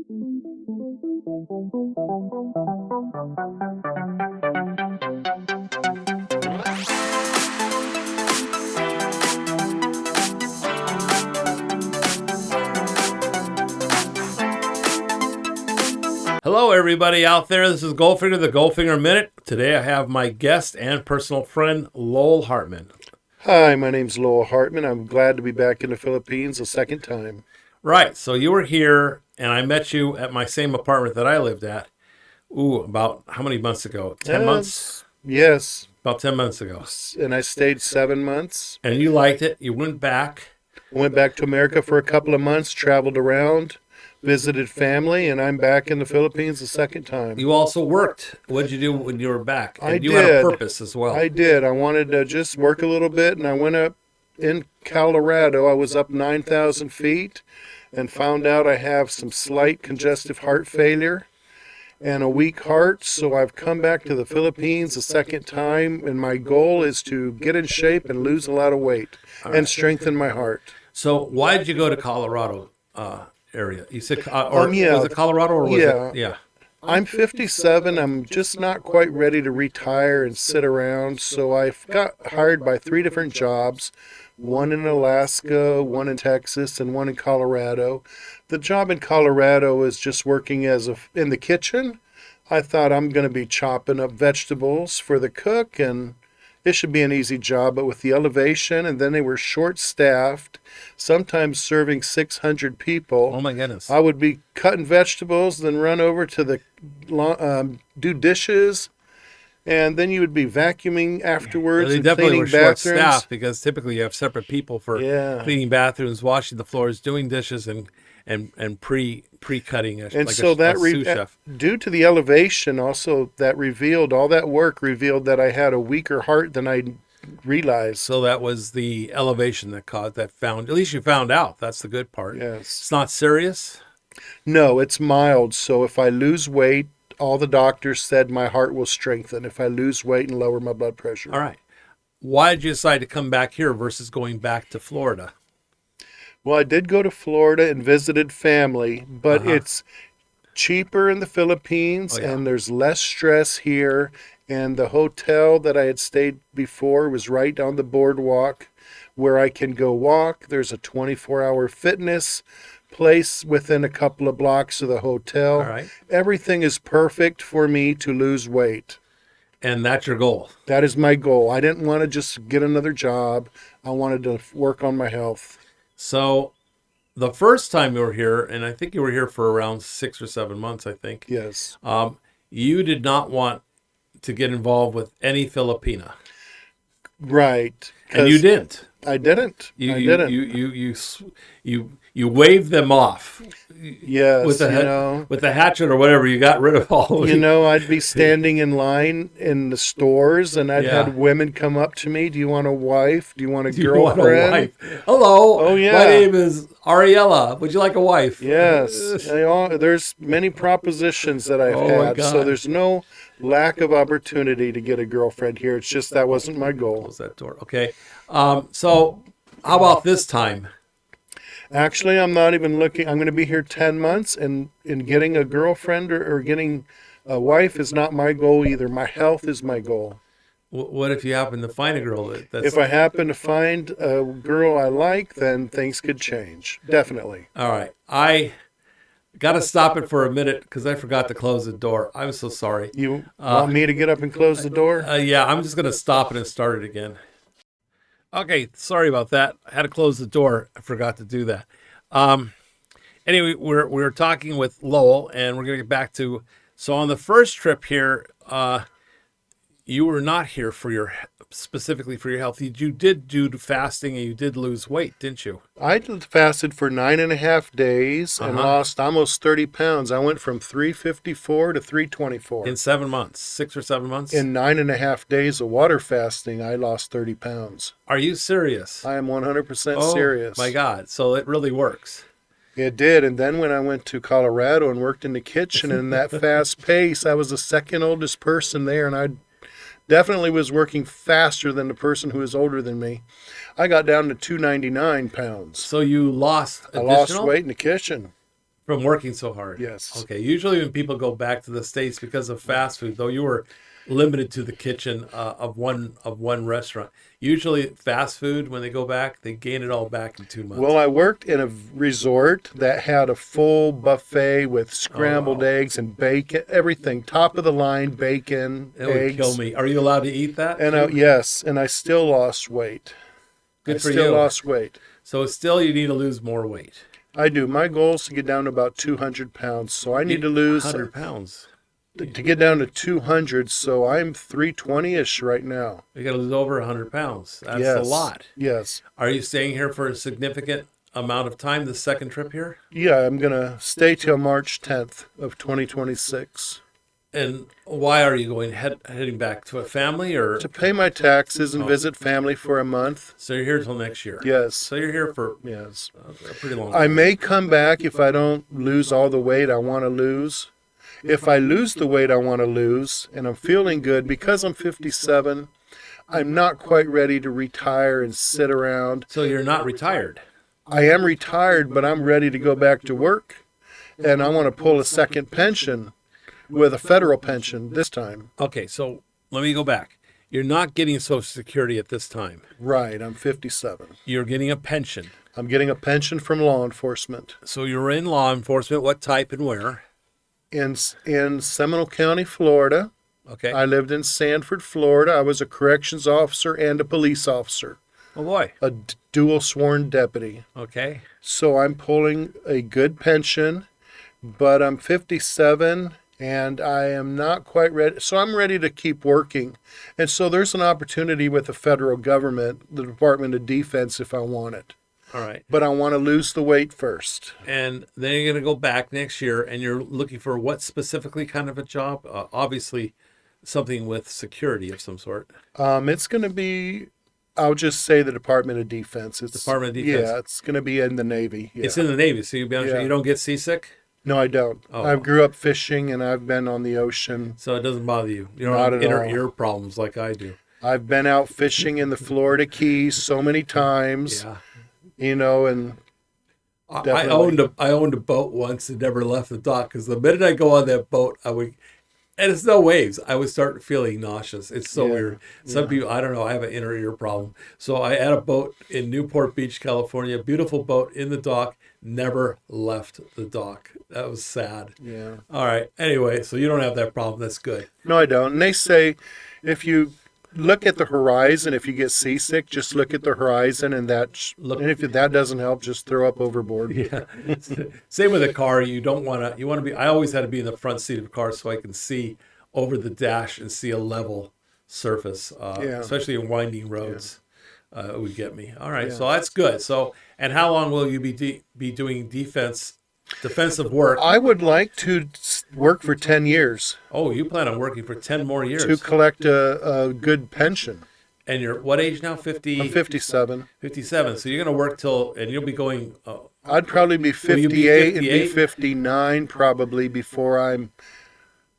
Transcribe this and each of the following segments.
Hello, everybody out there. This is Goldfinger, the Goldfinger Minute. Today I have my guest and personal friend, Lowell Hartman. Hi, my name's Lowell Hartman. I'm glad to be back in the Philippines a second time. Right, so you were here, and I met you at my same apartment that I lived at, about how many months ago? 10 months? Yes. About 10 months ago. And I stayed 7 months. And you liked it. You went back. Went back to America for a couple of months, traveled around, visited family, and I'm back in the Philippines a second time. You also worked. What did you do when you were back? And I you did. had a purpose as well. I did. I wanted to just work a little bit, and I went up in Colorado. I was up 9,000 feet and found out I have some slight congestive heart failure and a weak heart. So I've come back to the Philippines a second time, and my goal is to get in shape and lose a lot of weight and strengthen my heart. So why did you go to Colorado area? You said, Yeah. was it Colorado or was Yeah. it? Yeah. I'm 57. I'm just not quite ready to retire and sit around. So I got hired by 3 different jobs, one in Alaska, one in Texas, and one in Colorado. The job in Colorado is just working in the kitchen. I thought I'm going to be chopping up vegetables for the cook, and it should be an easy job, but with the elevation, and then they were short-staffed, sometimes serving 600 people. Oh, my goodness. I would be cutting vegetables, then run over to the do dishes, and then you would be vacuuming afterwards They and definitely cleaning were short bathrooms. staffed because typically you have separate people for cleaning bathrooms, washing the floors, doing dishes, and pre-cutting, And like so a sous chef. due to the elevation, also that revealed, all that work revealed that I had a weaker heart than I realized. So that was the elevation that caused that. At least you found out. That's the good part. Yes. It's not serious. No, it's mild. So if I lose weight, all the doctors said my heart will strengthen if I lose weight and lower my blood pressure. All right. Why did you decide to come back here versus going back to Florida? Well, I did go to Florida and visited family, but it's cheaper in the Philippines and there's less stress here. And the hotel that I had stayed before was right down the boardwalk where I can go walk. There's a 24-hour fitness place within a couple of blocks of the hotel. All right. Everything is perfect for me to lose weight. And that's your goal. That is my goal. I didn't want to just get another job. I wanted to work on my health. So the first time you were here, and I think you were here for around 6 or 7 months, I think. Yes. You did not want to get involved with any Filipina. Right. And you didn't. I didn't. I didn't. You waved them off. Yes, with the hatchet or whatever. You got rid of all of I'd be standing in line in the stores, and I'd had women come up to me. Do you want a wife? Do you want a girlfriend? You want a wife? Hello. Oh, yeah. My name is Ariella. Would you like a wife? Yes. There's many propositions that I've had, so there's no lack of opportunity to get a girlfriend here. It's just that wasn't my goal. Close that door. Okay. So how about this time? Actually, I'm not even looking. I'm going to be here 10 months, and getting a girlfriend or getting a wife is not my goal either. My health is my goal. What if you happen to find a girl that's... If I happen to find a girl I like, then things could change. Definitely. All right. I got to stop it for a minute because I forgot to close the door. I'm so sorry. You want me to get up and close the door? Yeah, I'm just going to stop it and start it again. Okay, sorry about that. I had to close the door. I forgot to do that. Anyway, we're talking with Lowell, and we're going to get back to... So on the first trip here, you were not here specifically for your health. You did do fasting, and you did lose weight, didn't you? I fasted for 9.5 days and lost almost 30 pounds. I went from 354 to 324. In 7 months, 6 or 7 months? In 9.5 days of water fasting, I lost 30 pounds. Are you serious? I am 100% serious. Oh, my God. So it really works. It did. And then when I went to Colorado and worked in the kitchen in that fast pace, I was the second oldest person there, and I definitely was working faster than the person who was older than me. I got down to 299 pounds. So you lost I lost weight in the kitchen. From working so hard. Yes. Okay. Usually when people go back to the States because of fast food, though you were limited to the kitchen of one restaurant. Usually fast food, when they go back, they gain it all back in 2 months. Well, I worked in a resort that had a full buffet with scrambled wow. eggs and bacon, everything, top of the line, bacon, That would eggs. kill me. Are you allowed to eat that? And too? yes, and I still lost weight. Good I for still you. lost weight. So still you need to lose more weight. I do. My goal is to get down to about 200 pounds. So I need to lose 100 pounds. to get down to 200. So I'm 320-ish right now. You got to lose over 100 pounds. That's Yes. a lot. Yes. Are you staying here for a significant amount of time, the second trip here? Yeah, I'm going to stay till March 10th of 2026. And why are you going heading back to a family or? To pay my taxes and Oh. visit family for a month. So you're here till next year. Yes. So you're here for Yes. a pretty long I time. may come back if I don't lose all the weight I want to lose. If I lose the weight I want to lose and I'm feeling good, because I'm 57, I'm not quite ready to retire and sit around. So you're not retired. I am retired, but I'm ready to go back to work. And I want to pull a second pension with a federal pension this time. Okay, so let me go back. You're not getting Social Security at this time. Right, I'm 57. You're getting a pension. I'm getting a pension from law enforcement. So you're in law enforcement. What type and where? In Seminole County, Florida. Okay. I lived in Sanford, Florida. I was a corrections officer and a police officer, Oh boy. a dual sworn deputy. Okay. So I'm pulling a good pension, but I'm 57 and I am not quite ready. So I'm ready to keep working. And so there's an opportunity with the federal government, the Department of Defense, if I want it. All right. But I want to lose the weight first. And then you're going to go back next year and you're looking for what specifically kind of a job? Obviously, something with security of some sort. It's going to be, I'll just say the Department of Defense. It's Department of Defense. Yeah, it's going to be in the Navy. Yeah. It's in the Navy, so you Yeah. don't get seasick? No, I don't. Oh. I grew up fishing and I've been on the ocean. So it doesn't bother you. You don't Not have at inner all. ear problems like I do. I've been out fishing in the Florida Keys so many times, Yeah. and I Definitely. I owned a boat once and never left the dock because the minute I go on that boat, and it's no waves, I would start feeling nauseous. It's so Yeah, weird. Some people, I don't know, I have an inner ear problem. So I had a boat in Newport Beach, California, beautiful boat in the dock, never left the dock. That was sad. yeah. All right. Anyway, so you don't have that problem. That's good. No, I don't. And they say if you look at the horizon, if you get seasick, just look at the horizon, and and if that doesn't help, just throw up overboard. Yeah. Same with a car. You don't want to, you want to be, I always had to be in the front seat of a car so I can see over the dash and see a level surface, Yeah. especially in winding roads. It would get me. All right. Yeah. So that's good. So, and how long will you be doing defensive work? I would like to work for 10 years Oh, you plan on working for 10 more years. to collect a good pension. And you're what age now? 50? I'm 57. 57. So you're going to work till, and you'll be going, I'd probably be Will you be 58 and be 58? 59 probably before I'm,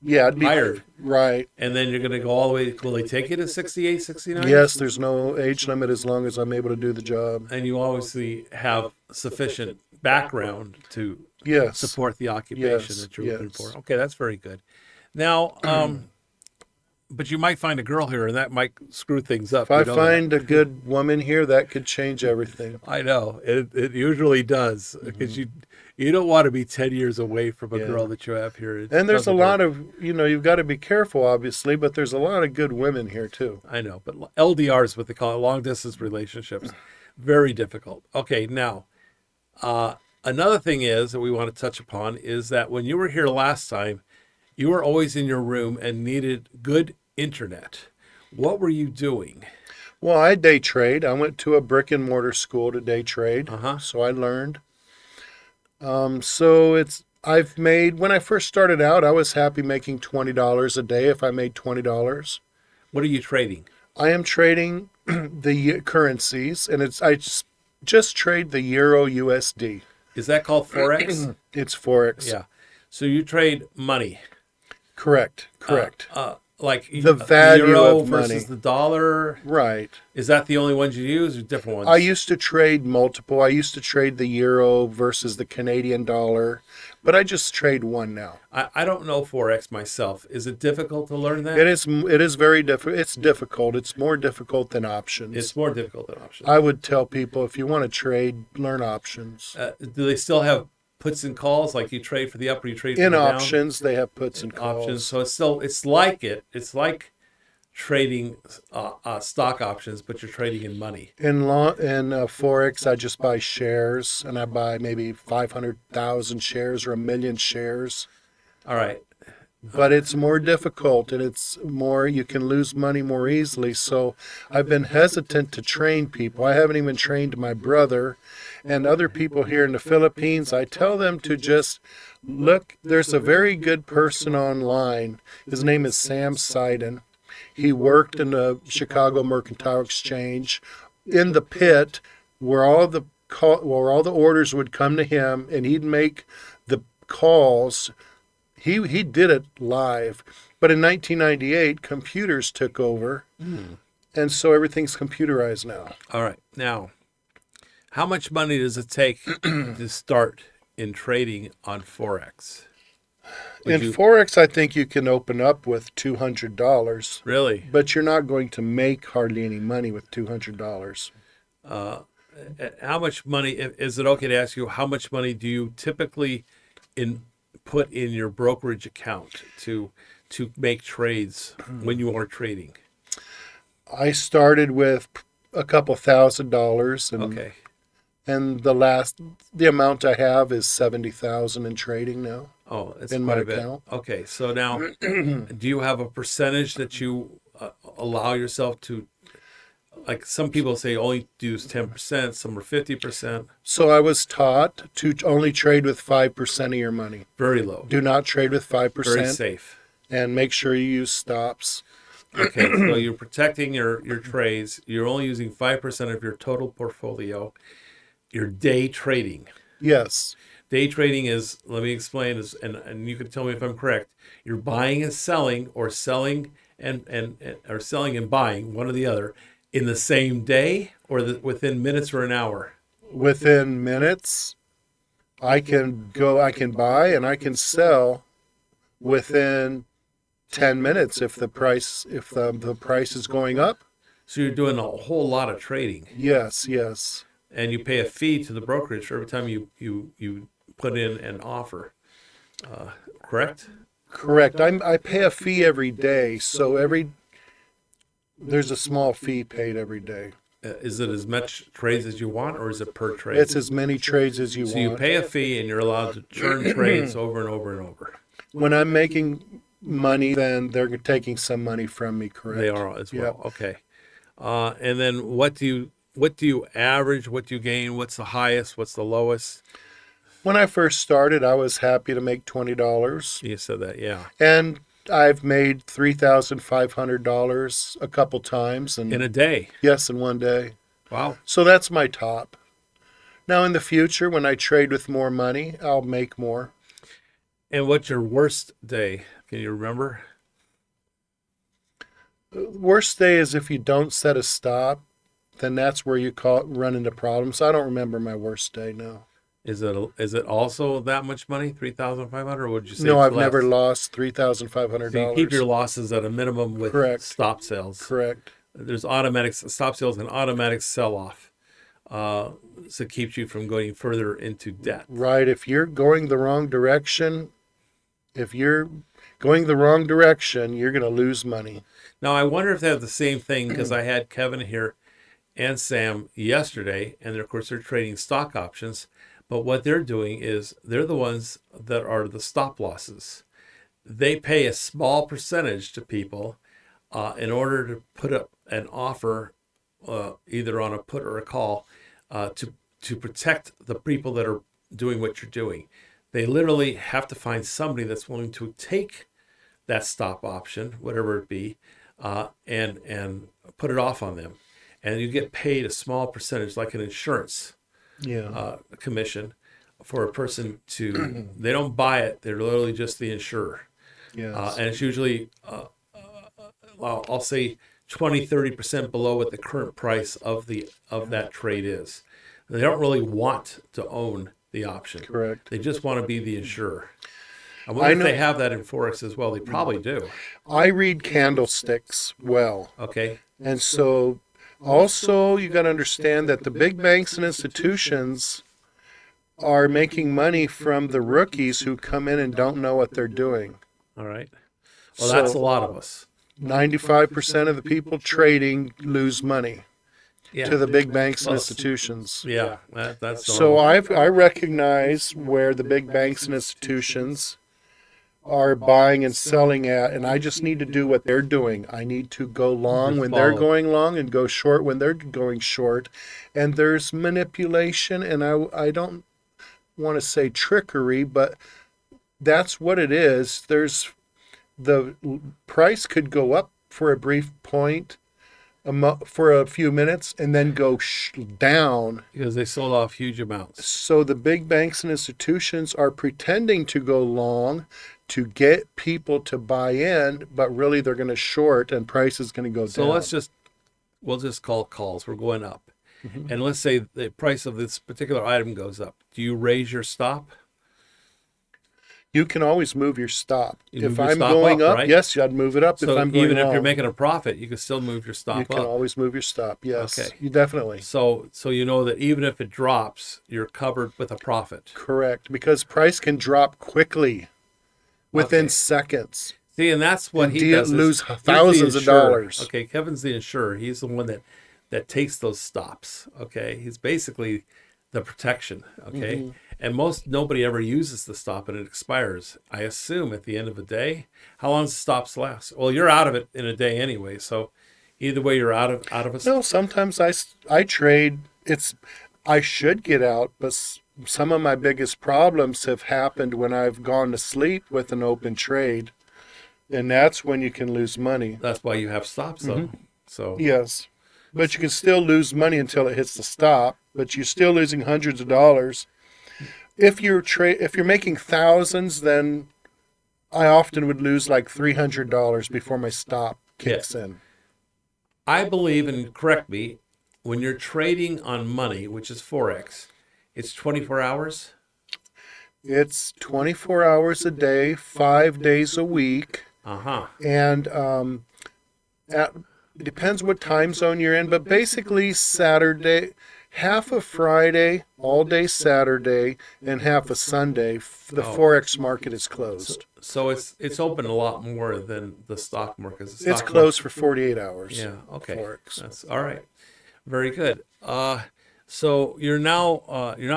yeah, I'd be Hired. Right. and then you're going to go all the way. Will they take you to 68, 69? Yes, there's no age limit as long as I'm able to do the job. And you obviously have sufficient background to Yes. support the occupation Yes, that you're looking yes. for. Okay, that's very good. Now, but you might find a girl here, and that might screw things up. If I You know that. find a good woman here, that could change everything. I know it usually does because you don't want to be 10 years away from a Yeah. girl that you have here. It And there's a doesn't lot work. of, you've got to be careful, obviously, but there's a lot of good women here, too. I know, but LDR is what they call it, long distance relationships. Very difficult. Okay, now, another thing is that we want to touch upon is that when you were here last time, you were always in your room and needed good internet. What were you doing? Well, I day trade. I went to a brick and mortar school to day trade, Uh-huh. so I learned. I've made, when I first started out, I was happy making $20 a day if I made $20. What are you trading? I am trading the currencies, and just trade the Euro USD. Is that called forex? It's forex. Yeah. So you trade money. Correct. like the the value euro of versus money. the dollar? Right. Is that the only ones you use, or different I ones? used to trade multiple. I used to trade the euro versus the Canadian dollar, but I just trade one now. I don't know forex myself. Is it difficult to learn It that? is it is very difficult. It's difficult. It's more difficult than options. It's more difficult than I options. would tell people if you want to trade, learn options. Do they still have puts and calls? Like you trade for the up or you trade for In the down? options, they have puts and Options. calls. So it's still it's like it. It's like trading stock options, but you're trading in money. In forex, I just buy shares, and I buy maybe 500,000 shares or a million shares. All right. But it's more difficult, and it's more you can lose money more easily. So I've been hesitant to train people. I haven't even trained my brother and other people here in the Philippines. I tell them to just look. There's a very good person online. His name is Sam Seiden. He worked in the Chicago Mercantile Exchange in the pit where where all the orders would come to him, and he'd make the calls. He did it live, but in 1998, computers took over, and so everything's computerized now. All right. Now, how much money does it take to start in trading on forex? In forex, I think you can open up with $200, Really? but you're not going to make hardly any money with $200. How much money? Is it okay to ask you how much money do you typically put in your brokerage account to make trades when you are trading? I started with a couple $1,000, and Okay. the amount I have is 70,000 in trading now Oh, that's in quite my a bit. account. Okay, so now, do you have a percentage that you allow yourself to? Like some people say, only use 10%. Some are 50%. So I was taught to only trade with 5% of your money. Very low. Do not trade with Very 5%, safe. and make sure you use stops. Okay, so you're protecting your trades. You're only using 5% of your total portfolio. You're day trading. Yes. Day trading is, let me explain, and you can tell me if I'm correct. You're buying and selling, or selling or selling and buying, one or the other, in the same day, or within minutes or an hour. Within minutes, I can buy and I can sell within 10 minutes if the price is going up. So you're doing a whole lot of trading, Yes, yes. and you pay a fee to the brokerage for every time you put in an offer. Correct? Correct. I pay a fee every day, so there's a small fee paid every day. Is it as much trades as you want, or is it per trade? It's as many trades as you So want. you pay a fee, and you're allowed to turn trades over and over and over. When I'm making money, then they're taking some money from me, correct? They are as well. Yep. Okay. And then what do you average? What do you gain? What's the highest? What's the lowest? When I first started, I was happy to make $20. You said that, yeah. And I've made $3,500 a couple times, and In a day. yes, in one day. Wow. So that's my top. Now in the future, when I trade with more money, I'll make more. And what's your worst day? Can you remember? Worst day is if you don't set a stop, then that's where you run into problems. I don't remember my worst day. No. Is it also that much money, 3,500, or would you say No, it's I've less? never lost $3,500. So you keep your losses at a minimum with Correct. stop sales. Correct. There's automatic stop sales and automatic sell off. So it keeps you from going further into debt. Right. If you're going the wrong direction, you're going to lose money. Now, I wonder if they have the same thing, because I had Kevin here and Sam yesterday, and of course they're trading stock options. But what they're doing is they're the ones that are the stop losses. They pay a small percentage to people in order to put up an offer, either on a put or a call, to protect the people that are doing what you're doing. They literally have to find somebody that's willing to take that stop option, whatever it be, and put it off on them. And you get paid a small percentage, like an insurance commission, for a person to, they don't buy it, they're literally just the insurer. Yes. And it's usually I'll say 20-30% below what the current price of that trade is. They don't really want to own the option. Correct. They just want to be the insurer. I wonder I if know. they have that in forex as well. They probably do. I read candlesticks well. Okay. And so also you got to understand that the big banks and institutions are making money from the rookies who come in and don't know what they're doing. All right. Well, that's a lot of us. 95% of the people trading lose money Yeah. to the big banks and Well, institutions. Yeah. That's So normal. I recognize where the big banks and institutions are buying and selling at, and I just need to do what they're doing. I need to go long Just when they're follow. going long and go short when they're going short. And there's manipulation, and I don't want to say trickery, but that's what it is. There's the price could go up for a brief point, for a few minutes, and then go down. Because they sold off huge amounts. So the big banks and institutions are pretending to go long to get people to buy in, but really they're going to short and price is going to go So down. we'll just call calls. We're going up. And let's say the price of this particular item goes up. Do you raise your stop? You can always move your stop. You If move your I'm stop going up, up, right? yes, I'd move it up. So if I'm going even if long, you're making a profit, you can still move your you stop can up. always move your stop. Yes, Okay. you definitely. So you know that even if it drops, you're covered with a profit. Correct, because price can drop quickly within Okay. seconds. See, and that's what And he do you does. lose he's the thousands of insurer. dollars. Okay, Kevin's the insurer. He's the one that takes those stops. Okay, he's basically the protection. Okay, and nobody ever uses the stop and it expires. I assume at the end of a day. How long does stops last? Well, you're out of it in a day anyway. So either way, you're out of a. No, sometimes I trade. I should get out, but some of my biggest problems have happened when I've gone to sleep with an open trade, and that's when you can lose money. That's why you have stops though. So Yes, but you can still lose money until it hits the stop. But you're still losing hundreds of dollars. If you're making thousands, then I often would lose like $300 before my stop kicks in. I believe, and correct me, when you're trading on money, which is forex, it's 24 hours. It's 24 hours a day, 5 days a week. Uh-huh. And it depends what time zone you're in, but basically Saturday, half of Friday, all day Saturday, and half of Sunday, the forex market is closed. So it's open a lot more than the stock market. It's closed for 48 hours. Yeah. Okay. Forex. That's all right. Very good. So you're not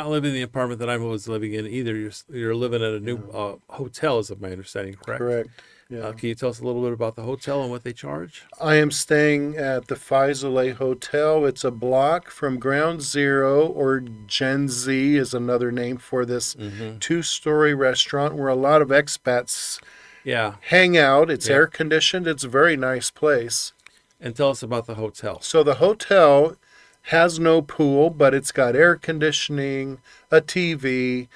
living in the apartment that I was living in either. You're living at a new hotel, is my understanding, correct? Correct. Yeah. Can you tell us a little bit about the hotel and what they charge? I am staying at the Faisal Hotel. It's a block from Ground Zero, or Gen Z is another name for this two-story restaurant where a lot of expats Yeah. hang out. It's Yeah. air conditioned. It's a very nice place. And tell us about the hotel. So the hotel has no pool, but it's got air conditioning, a TV,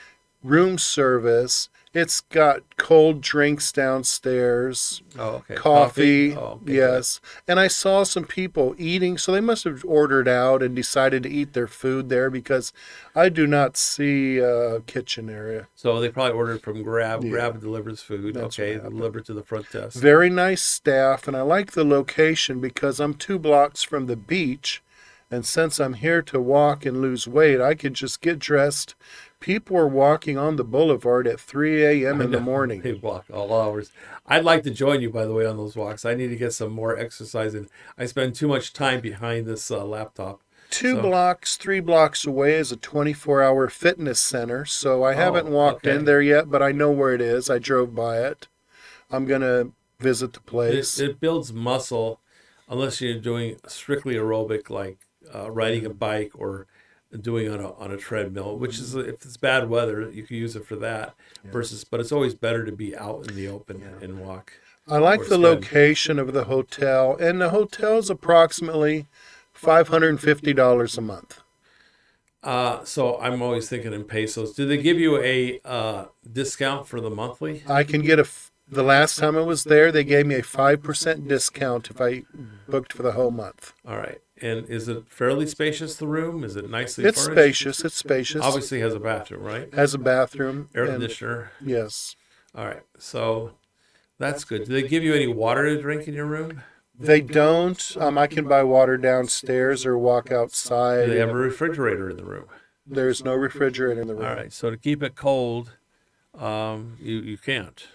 room service. It's got cold drinks downstairs, Oh, okay. coffee. Oh, okay. Yes. And I saw some people eating, so they must have ordered out and decided to eat their food there because I do not see a kitchen area. So they probably ordered from Grab. Yeah. Grab delivers food. That's Okay, what happened. delivered to the front desk. Very nice staff, and I like the location because I'm 2 blocks from the beach. And since I'm here to walk and lose weight, I could just get dressed. People are walking on the boulevard at 3 a.m. in the They morning. walk all hours. I'd like to join you, by the way, on those walks. I need to get some more exercise in. I spend too much time behind this laptop. 2 So- blocks, 3 blocks away is a 24-hour fitness center. So I haven't walked okay. in there yet, but I know where it is. I drove by it. I'm going to visit the place. It builds muscle unless you're doing strictly aerobic, like riding a bike or doing on a treadmill, which is, if it's bad weather, you can use it for that. But it's always better to be out in the open and walk. I like or the spend. location of the hotel, and the hotel is approximately $550 a month. So I'm always thinking in pesos. Do they give you a discount for the monthly? I can get The last time I was there, they gave me a 5% discount if I booked for the whole month. All right. And is it fairly spacious, the room? Is it nicely It's furnished? spacious. It's spacious. Obviously has a bathroom, right? Has a bathroom. Air And conditioner. yes. All right. So that's good. Do they give you any water to drink in your room? They don't. I can buy water downstairs or walk Do outside. they have a refrigerator in the room? There's no refrigerator in the room. All right. So to keep it cold, you can't.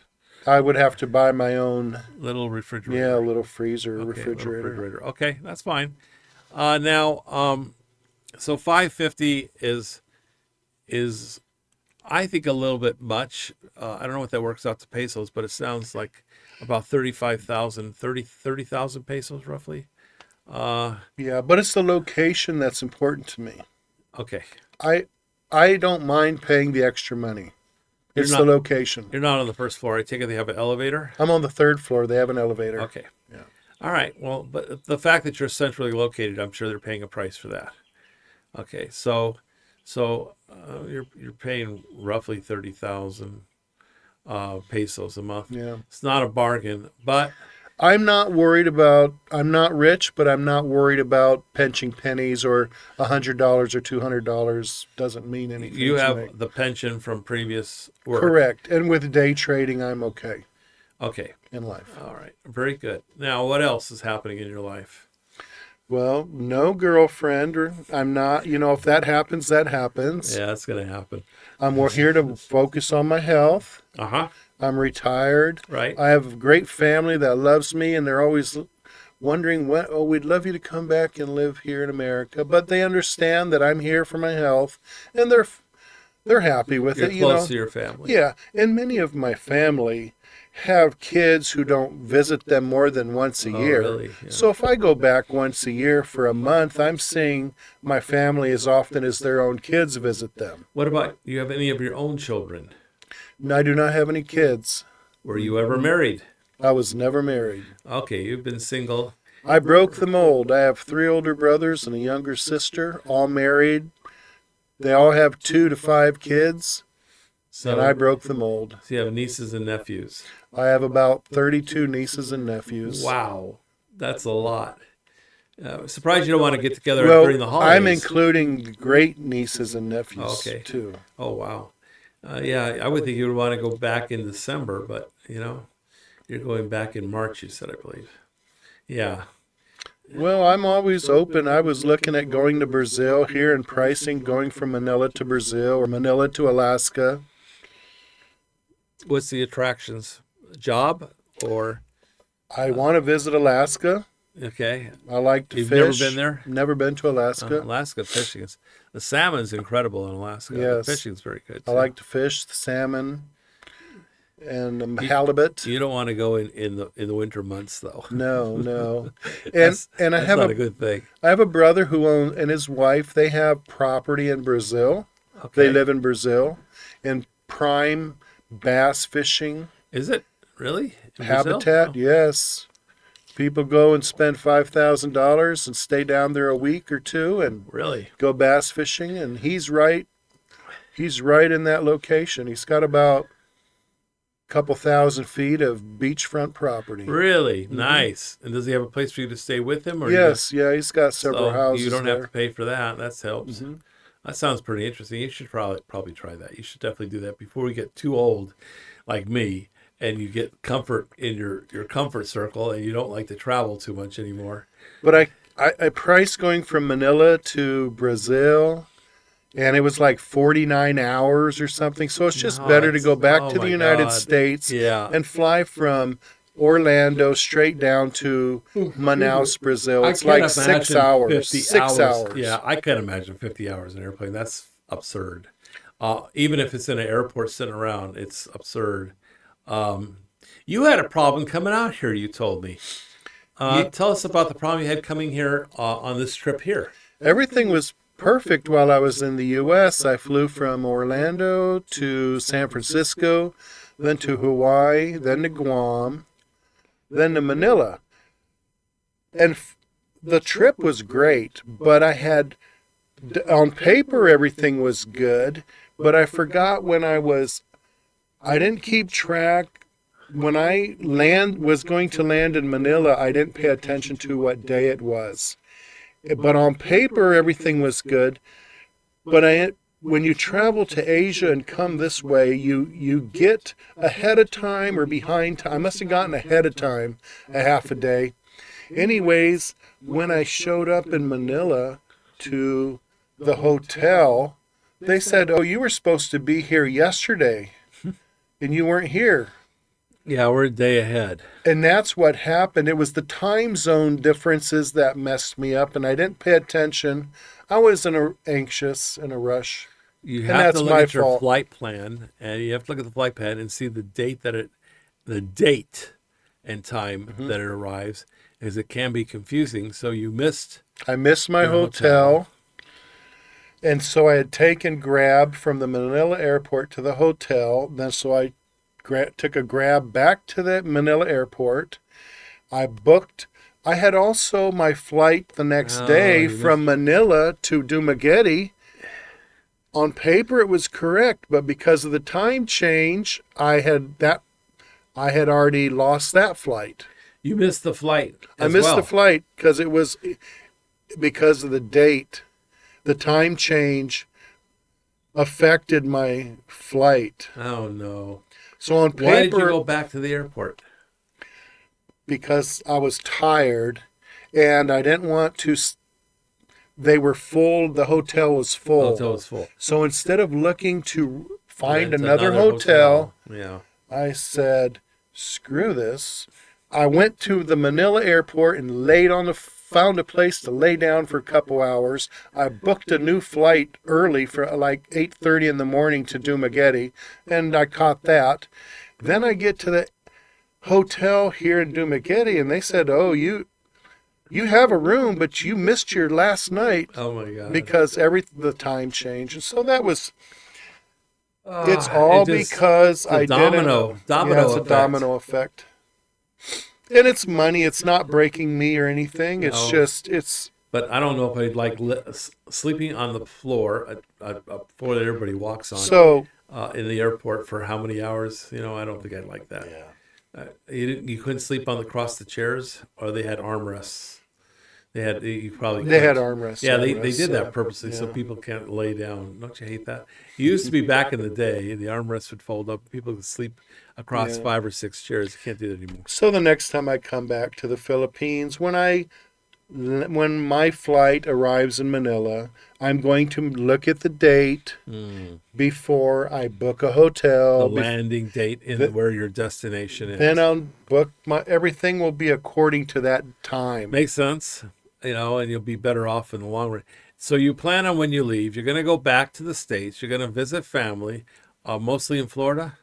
I would have to buy my own, Little refrigerator. yeah, little freezer, Okay, little refrigerator. Okay, that's fine. Now, so 550 is I think a little bit much. I don't know what that works out to pesos, but it sounds like about 30,000 pesos roughly. Yeah, but it's the location that's important to me. Okay. I don't mind paying the extra money. It's the location. You're not on the first floor. I take it they have an elevator? I'm on the third floor. They have an elevator. Okay. Yeah. All right. Well, but the fact that you're centrally located, I'm sure they're paying a price for that. Okay. So you're paying roughly 30,000 pesos a month. Yeah. It's not a bargain, but I'm not rich, but I'm not worried about pinching pennies or $100 or $200 doesn't mean anything you to have me. the pension from previous work. Correct. And with day trading, I'm okay Okay. in life. All right. Very good. Now, what else is happening in your life? Well, no girlfriend, or I'm not, if that happens, that happens. Yeah, that's going to happen. I'm more here to focus on my health. Uh-huh. I'm retired. Right. I have a great family that loves me, and they're always wondering, we'd love you to come back and live here in America. But they understand that I'm here for my health, and they're happy with You're it. close to your family. Yeah, and many of my family have kids who don't visit them more than once a year. Really? Yeah. So if I go back once a year for a month, I'm seeing my family as often as their own kids visit them. What about, do you have any of your own children? And I do not have any kids. Were you ever married? I was never married. Okay, you've been single. I broke the mold. I have 3 older brothers and a younger sister, all married. They all have 2 to 5 kids, and I broke the mold. So you have nieces and nephews. I have about 32 nieces and nephews. Wow, that's a lot. Surprised you don't want to get together Well, during the holidays. I'm including great nieces and nephews, Okay. too. Oh, wow. Yeah, I would think you would want to go back in December, but, you're going back in March, you said, I believe. Yeah. Well, I'm always open. I was looking at going to Brazil here and pricing going from Manila to Brazil or Manila to Alaska. What's the attractions? Job or? I want to visit Alaska. Okay. I like to You've fish. never been there? Never been to Alaska. Alaska fishing is, the salmon's incredible in Alaska. Yes. The fishing's very good. I too. like to fish the salmon and halibut. You don't want to go in the winter months though. No. That's and I that's have not a good thing. I have a brother who owns, and his wife, they have property in Brazil. Okay. They live in Brazil, in prime bass fishing Is it really in Brazil? habitat. Yes, people go and spend $5,000 and stay down there a week or 2 and Really? go bass fishing. And he's right in that location. He's got about a couple thousand feet of beachfront property. Really nice. And does he have a place for you to stay with him? Or Yes, yeah, he's got several so houses you don't there. have to pay for that. That helps. Mhm. That sounds pretty interesting. You should probably try that. You should definitely do that before we get too old, like me, and you get comfort in your comfort circle, and you don't like to travel too much anymore. But I priced going from Manila to Brazil, and it was like 49 hours or something. So it's just No, better to it's- go back oh to the my United God. States Yeah. and fly from Orlando straight down to Manaus, Brazil. It's I can't like 6 imagine hours. 50 6 hours. Yeah, I can't imagine 50 hours in an airplane. That's absurd. Even if it's in an airport sitting around, it's absurd. You had a problem coming out here, you told me. Tell us about the problem you had coming here on this trip here. Everything was perfect while I was in the U.S. I flew from Orlando to San Francisco, then to Hawaii, then to Guam, then to Manila. And the trip was great, but on paper, everything was good, but I forgot I didn't keep track when I was going to land in Manila, I didn't pay attention to what day it was. But on paper, everything was good. But when you travel to Asia and come this way, you get ahead of time or behind time. I must have gotten ahead of time a half a day. Anyways, when I showed up in Manila to the hotel, they said, "Oh, you were supposed to be here yesterday, and you weren't here." Yeah, we're a day ahead. And that's what happened. It was the time zone differences that messed me up, and I didn't pay attention. I was anxious in a rush, You and have to that's look my at your fault. flight plan, and you have to look at the flight plan and see the date and time that it arrives, as it can be confusing. So you missed I missed my your hotel, and so I had taken Grab from the Manila airport to the hotel. Then so I took a Grab back to the Manila airport. I booked. I had also my flight the next Oh, day you from Manila to Dumaguete. On paper, it was correct, but because of the time change, I had already lost that flight. You missed the flight I as missed the well. flight because it was because of the date. The time change affected my flight. Oh no! So on Why did you paper, go back to the airport? because I was tired and I didn't want to. They were full. The hotel was The full. hotel was full. So instead of looking to find Rent another hotel, Yeah. I said, "Screw this." I went to the Manila airport and found a place to lay down for a couple hours. I booked a new flight early for like 8:30 in the morning to Dumaguete, and I caught that. Then I get to the hotel here in Dumaguete, and they said, "Oh, you have a room, but you missed your last night Oh my God! because the time changed." And so that was. It's Ah, all it just because the I domino didn't. Yeah, it's a effect. domino effect. And it's money. It's not breaking me or anything. It's No, just it's. but I don't know if I'd like sleeping on the floor, a floor that everybody walks on, So in the airport for how many hours? I don't think I'd like that. yeah, You couldn't sleep across the chairs, or they had armrests. You probably they had couldn't. armrests. Yeah, they did that Yeah, purposely so yeah, people can't lay down. Don't you hate that? It used to be back in the day, the armrests would fold up. People could sleep across yeah. 5 or 6 chairs. You can't do that anymore. So the next time I come back to the Philippines, when my flight arrives in Manila, I'm going to look at the date before I book a The hotel. landing date in the- where your destination is. Then I'll book everything will be according to that time. Makes sense, and you'll be better off in the long run. So you plan on when you leave, you're going to go back to the States. You're going to visit family, mostly in Florida.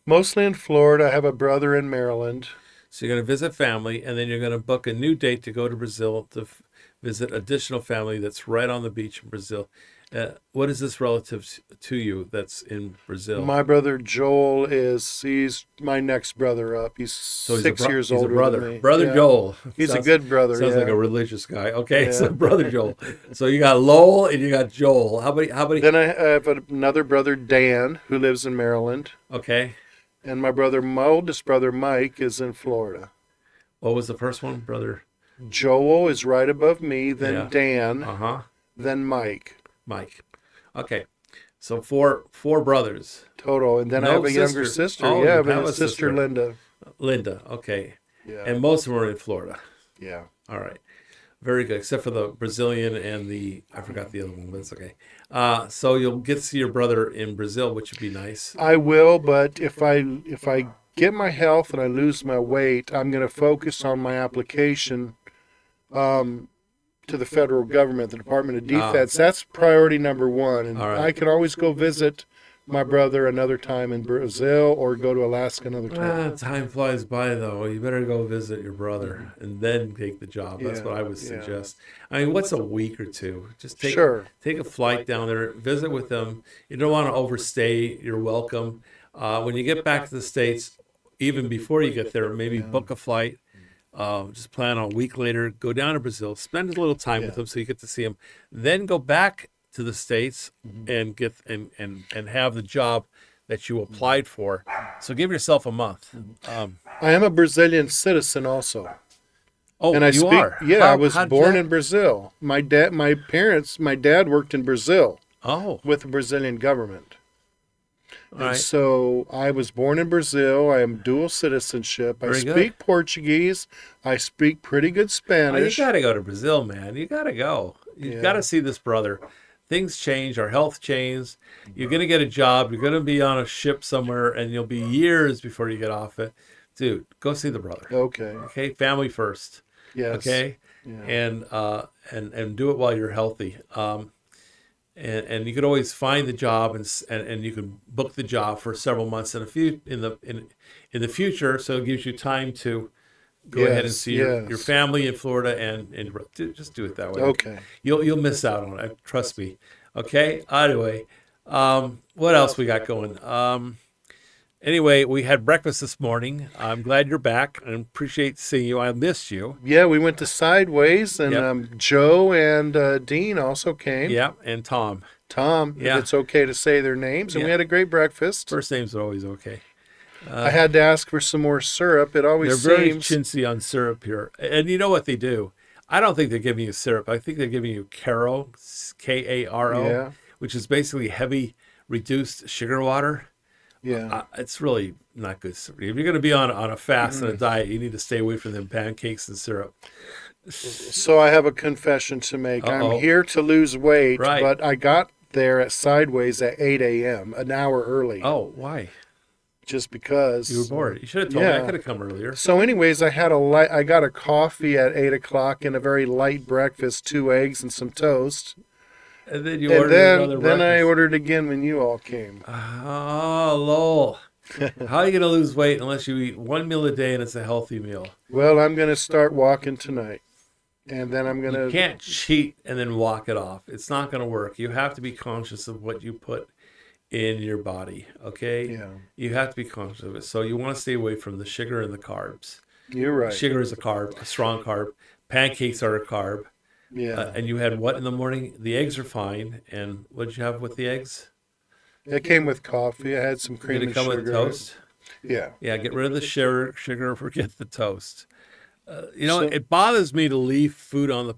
Mostly in Florida. I have a brother in Maryland. So you're going to visit family, and then you're going to book a new date to go to Brazil to visit additional family that's right on the beach in Brazil. What is this relative to you that's in Brazil? My brother Joel he's my next brother up. He's So he's 6 years he's a older brother. than me. Brother Yeah. Joel. He's a Sounds- good brother. Sounds yeah. like a religious guy. Okay, Yeah. so brother Joel. So you got Lowell and you got Joel. How many? Then I have another brother, Dan, who lives in Maryland. Okay. And my oldest brother, Mike, is in Florida. What was the first one, brother? Joel is right above me, then Yeah. Dan, Uh-huh. then Mike. Mike. Okay. So four brothers. Total. And then I No have a younger sister. sister. Oh, Yeah, you but have a sister sister. Linda. Linda. Okay. Yeah. And most of them are in Florida. Yeah. All right. Very good, except for the Brazilian and I forgot the other one, but it's okay. So you'll get to see your brother in Brazil, which would be nice. I will, but if I get my health and I lose my weight, I'm going to focus on my application to the federal government, the Department of Defense. That's priority number one. And All right. I can always go visit my brother another time in Brazil or go to Alaska another time. Time flies by, though. You better go visit your brother and then take the job. That's Yeah, what I would yeah. suggest. I mean, what's a week or two? Just take Sure. take a flight down there, visit with them. You don't want to overstay. You're welcome. When you get back to the States, even before you get there, maybe book a flight. Just plan on a week later, go down to Brazil, spend a little time with them so you get to see them. Then go back to the States and get and have the job that you applied for. So give yourself a month. I am a Brazilian citizen also. Oh, And I you speak, are? yeah, I was How'd born that? in Brazil. My dad worked in Brazil Oh, with the Brazilian government. all And right. so I was born in Brazil. I am dual citizenship. I Very good. speak Portuguese. I speak pretty good Oh, you Spanish. got to go to Brazil, man. You got to go. You got Yeah. to see this brother. Things change. Our health changes. You're going to get a job. You're going to be on a ship somewhere, and you'll be years before you get off it. Dude, go see the brother. Okay. Okay, family first. Yes. Okay, Yeah. and do it while you're healthy. And you could always find the job and you can book the job for several months in the future. So it gives you time to go ahead and Yes. see your Yes. family in Florida and just do it that way. Okay. You'll miss out on it. Trust me. Okay. Anyway, what else we got going? Anyway, we had breakfast this morning. I'm glad you're back and appreciate seeing you. I missed you. Yeah, we went to Sideways, and Yep. Joe and Dean also came. Yeah, and Tom. Tom, if Yeah. it's okay to say their names, and we Yeah. had a great breakfast. First names are always okay. I had to ask for some more syrup. It They're always very seems. chintzy on syrup here. And you know what they do? I don't think they're giving you syrup. I think they're giving you Caro, Karo, Yeah, which is basically heavy reduced sugar water. yeah. It's really not good. If you're going to be on a fast and a diet, you need to stay away from them pancakes and syrup. So I have a confession to make. Uh-oh. I'm here to lose weight, Right. but I got there at Sideways at 8 a.m., an hour early, Oh, why? just because. You were bored. You should have told me. I Yeah. could have come earlier. So, anyways, I got a coffee at 8 o'clock and a very light breakfast, 2 eggs and some toast. And then you And ordered another then I breakfast. ordered again when you all came. Oh, Lowell. How are you going to lose weight unless you eat one meal a day and it's a healthy meal? Well, I'm going to start walking tonight. And then I'm going You to. can't cheat and then walk it off. It's not going to work. You have to be conscious of what you put in your body, okay? Yeah, You have to be conscious of it. So you want to stay away from the sugar and the carbs. you're right. Sugar is a carb, a strong carb. Pancakes are a carb. Yeah. And you had what in the morning? The eggs are fine. And what did you have with the eggs? It came with coffee. I had some cream Did it and come sugar. with toast? Yeah. Yeah, get rid of the sugar, forget the toast. You know, So- it bothers me to leave food on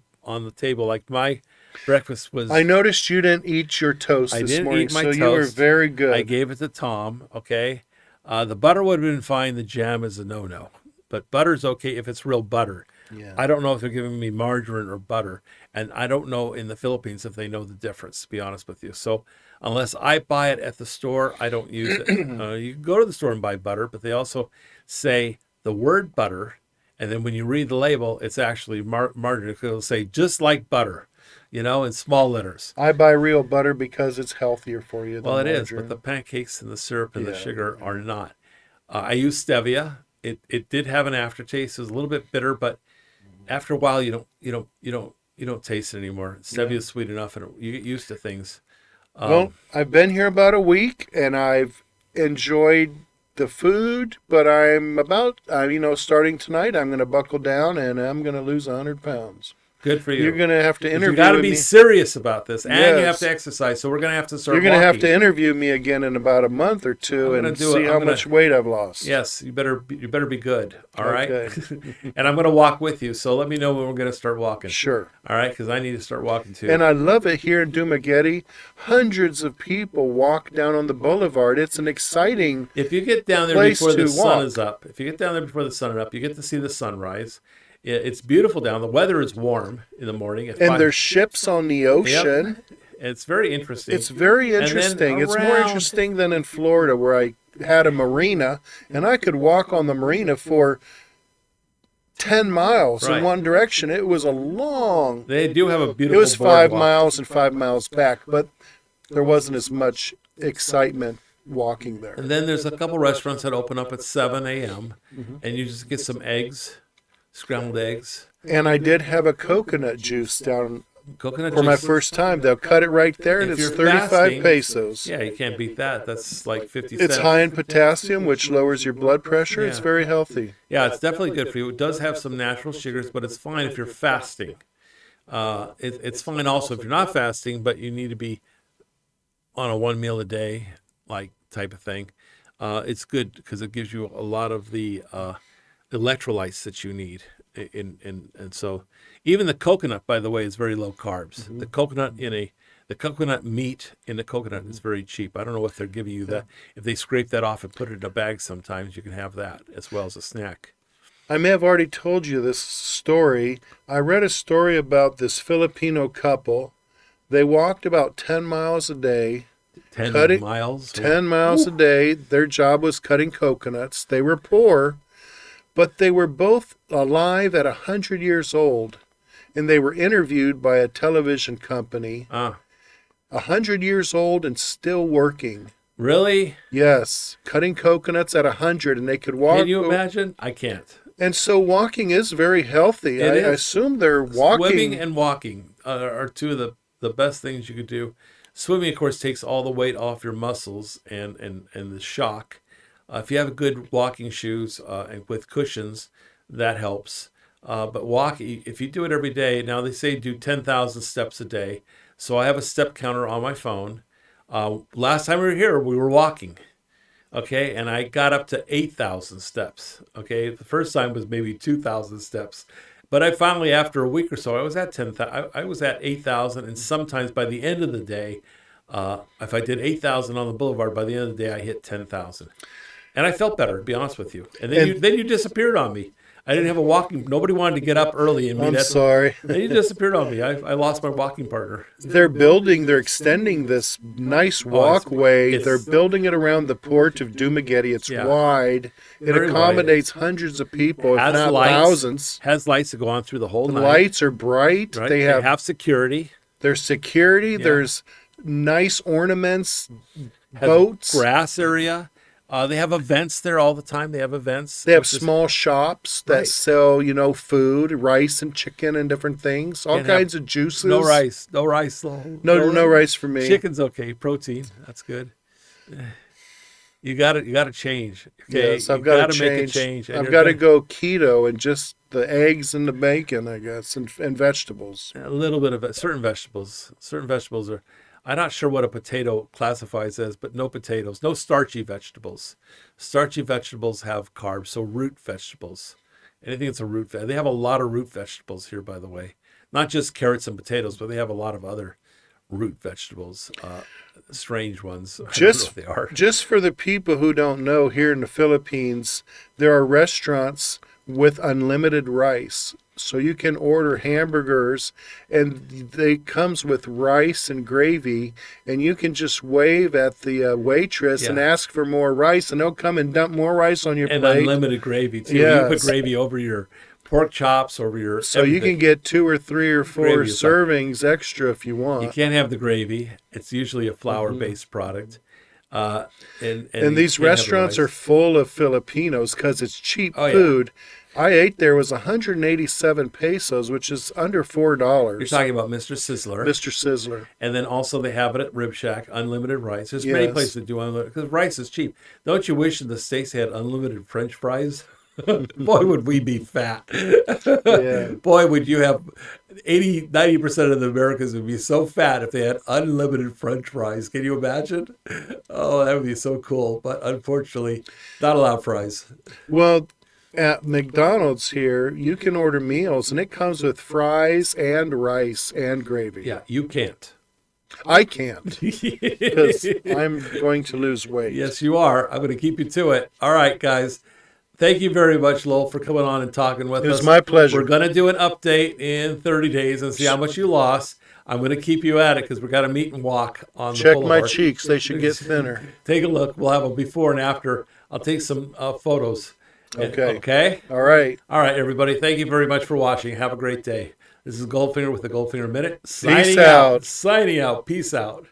the table. Like my breakfast was. I noticed you didn't eat your toast I this didn't morning, eat my so you were toast. very good. I gave it to Tom. Okay, the butter would have been fine. The jam is a no-no, but butter's okay if it's real butter. Yeah. I don't know if they're giving me margarine or butter, and I don't know in the Philippines if they know the difference. To be honest with you, so unless I buy it at the store, I don't use it. You can go to the store and buy butter, but they also say the word butter, and then when you read the label, it's actually margarine. It'll say just like butter, in small letters. I buy real butter because it's healthier for you. Than Well, it is, margarine. but the pancakes and the syrup and the Yeah. sugar are not. I use stevia. It did have an aftertaste. It was a little bit bitter, but after a while, you don't taste it anymore. Stevia is sweet enough, and you get used to things. Well, I've been here about a week, and I've enjoyed the food, but I'm starting tonight, I'm going to buckle down, and I'm going to lose 100 pounds. Good for you. You're going to have to But interview you got to be me. serious about this, and you have Yes. to exercise. So we're going to have to start. You're going to have walking. to interview me again in about a month or two I'm gonna and do it. see I'm how gonna- much weight I've lost. Yes, you better be good. All right. Okay. And I'm going to walk with you. So let me know when we're going to start walking. Sure. All right, because I need to start walking too. And I love it here in Dumaguete. Hundreds of people walk down on the boulevard. It's an exciting. If you get down there place before the to sun walk. is up, if you get down there before the sun is up, you get to see the sunrise. It's beautiful down. The weather is warm in the morning. At And 5. there's ships on the ocean. It's very interesting. It's very then interesting. It's more around- interesting than in Florida, where I had a marina, and I could walk on the marina for 10 miles Right. in one direction. It was a long. They do have a It beautiful. was 5 boardwalk. miles and 5 miles back, but there wasn't as much excitement walking there. And then there's a couple restaurants that open up at 7 a.m. Mm-hmm. and you just get some eggs, scrambled eggs, And I did have a coconut juice down coconut for my juice. first time. They'll cut it right there, and If it's you're 35 fasting, pesos. Yeah, you can't beat that. That's like 50 It's cents. high in potassium, which lowers your blood pressure. It's Yeah. very healthy. Yeah, it's definitely good for you. It does have some natural sugars, but it's fine if you're fasting. It's fine also if you're not fasting, but you need to be on a one meal a day, like type of thing. It's good because it gives you a lot of the electrolytes that you need. And so even the coconut, by the way, is very low carbs. The coconut meat in the coconut is very cheap. I don't know if they're giving you that. If they scrape that off and put it in a bag, sometimes you can have that as well as a snack. I may have already told you this story. I read a story about this Filipino couple. They walked about 10 miles a day. 10 miles? 10 miles a day. Their job was cutting coconuts. They were poor, but they were both alive at 100 years old. And they were interviewed by a television company. 100 years old and still working. Really? Yes. Cutting coconuts at 100, and they could walk. Can you imagine? I can't. And so walking is very healthy. I assume they're walking. Swimming and walking are two of the best things you could do. Swimming, of course, takes all the weight off your muscles and the shock. If you have good walking shoes and with cushions, that helps. But walking, if you do it every day, now they say do 10,000 steps a day. So I have a step counter on my phone. Last time we were here, we were walking. Okay, and I got up to 8,000 steps. Okay, the first time was maybe 2,000 steps. But I finally, after a week or so, I was at 10,000. I was at 8,000, and sometimes by the end of the day, if I did 8,000 on the boulevard, by the end of the day, I hit 10,000. And I felt better, to be honest with you. And then you disappeared on me. I didn't have a walking. Nobody wanted to get up early and meet. I'm sorry. Then you disappeared on me. I lost my walking partner. They're extending this nice walkway. They're building it around the port of Dumaguete. It's wide. It accommodates hundreds of people, if not thousands. Has lights that go on through the whole night. The lights are bright. Right? They have security. There's security. Yeah. There's nice ornaments, boats. Grass area. They have events there all the time. They have events. They have small shops that sell, food, rice and chicken and different things. All kinds of juices. No rice. No rice. No rice for me. Chicken's okay. Protein. That's good. You got to change. Okay? Yes, I've got to make a change. I've got to go keto and just the eggs and the bacon, I guess, and vegetables. A little bit of certain vegetables. Certain vegetables are. I'm not sure what a potato classifies as, but no potatoes, no starchy vegetables. Starchy vegetables have carbs, so root vegetables. Anything that's a root veg. They have a lot of root vegetables here, by the way. Not just carrots and potatoes, but they have a lot of other root vegetables, strange ones. I don't know what they are. Just for the people who don't know, here in the Philippines, there are restaurants with unlimited rice. So you can order hamburgers, and they comes with rice and gravy, and you can just wave at the waitress and ask for more rice, and they'll come and dump more rice on your plate. And unlimited gravy, too. Yes. You put gravy over your pork chops, over your you can get 2 or 3 or 4 servings extra if you want. You can't have the gravy. It's usually a flour-based product. And these restaurants are full of Filipinos because it's cheap food. I ate there was 187 pesos, which is under $4. You're talking about Mr. Sizzler. Mr. Sizzler. And then also they have it at Rib Shack, unlimited rice. There's many places that do unlimited, because rice is cheap. Don't you wish in the States they had unlimited French fries? Boy, would we be fat. Boy, would you have 90% of the Americans would be so fat if they had unlimited French fries. Can you imagine? Oh, that would be so cool. But unfortunately, not allowed fries. Well, at McDonald's here, you can order meals, and it comes with fries and rice and gravy. Yeah, you can't. I can't, because I'm going to lose weight. Yes, you are. I'm going to keep you to it. All right, guys. Thank you very much, Lowell, for coming on and talking with us. It was my pleasure. We're going to do an update in 30 days and see how much you lost. I'm going to keep you at it because we've got to meet and walk on the boulevard. Check my cheeks. They should get thinner. Take a look. We'll have a before and after. I'll take some photos. Okay. Okay? All right. All right, everybody. Thank you very much for watching. Have a great day. This is Goldfinger with the Goldfinger Minute. Peace out. Signing out. Peace out.